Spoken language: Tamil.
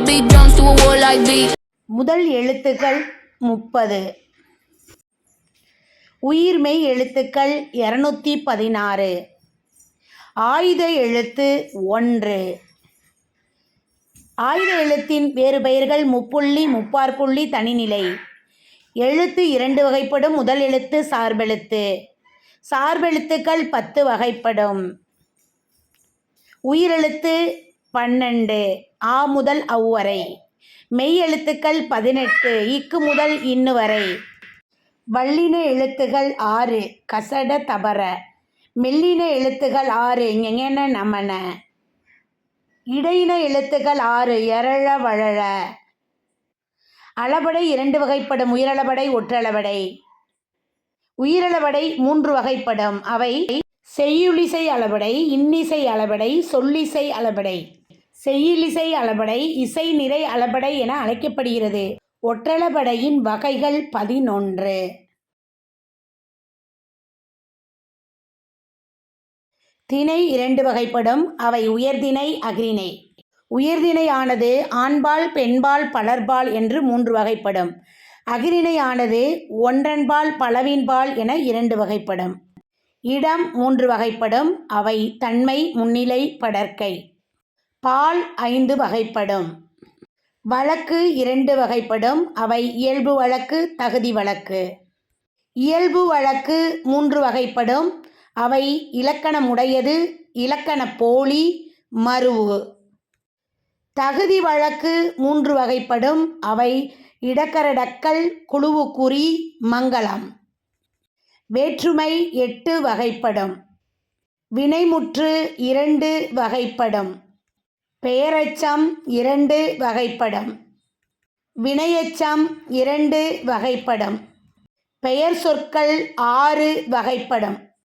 big drums to a war like beat. முதல் எழுத்துக்கள் 30. உயிர்மெய் எழுத்துக்கள் 216. ஆயுத எழுத்து 1. ஆயுத எழுத்தின் வேறு பெயர்கள் முப்புள்ளி, முப்பாற்புள்ளி, தனிநிலை. எழுத்து 2 வகைப்படும். முதல் எழுத்து சார்பெழுத்து. சார்பெழுத்துக்கள் 10 வகைப்படும். உயிரெழுத்து 12 ஆ முதல் அவ் வரை. மெய் எழுத்துக்கள் 18 இக்கு முதல் இன்னு வரை. வல்லின எழுத்துகள் 6 கசட தபர. மெல்லின எழுத்துகள் 6 ஞெஞென நமன. இடையின எழுத்துக்கள் 6 எரழ வழழ. அளபடை 2 வகைப்படும். உயிரளபடை, ஒற்றளபடை. உயிரளபடை 3 வகைப்படும். அவை செய்யுளிசை அளபடை, இன்னிசை அளபடை, சொல்லிசை அளபடை. செய்யுளிசை அளபடை இசை நிறை அளபடை என அழைக்கப்படுகிறது. ஒற்றளபடையின் வகைகள் 11. திணை 2 வகைப்படும். அவை உயர்திணை, அஃறிணை. உயர்திணையானது ஆண்பால், பெண்பால், பலர்பால் என்று 3 வகைப்படும். அஃறிணையானது ஒன்றன்பால், பலவின்பால் என 2 வகைப்படும். இடம் 3 வகைப்படும். அவை தன்மை, முன்னிலை, படர்க்கை. பால் 5 வகைப்படும். வழக்கு 2 வகைப்படும். அவை இயல்பு வழக்கு, தகுதி வழக்கு. இயல்பு வழக்கு 3 வகைப்படும். அவை இலக்கணமுடையது, இலக்கணப் போலி, மருவு. தகுதி வழக்கு 3 வகைப்படும். அவை இடக்கரடக்கல், குழுவுக்குறி, மங்கலம். வேற்றுமை 8 வகைப்படும். வினைமுற்று 2 வகைப்படும். பெயரெச்சம் 2 வகைப்படும். வினையெச்சம் 2 வகைப்படும். பெயர் சொற்கள் 6 வகைப்படும்.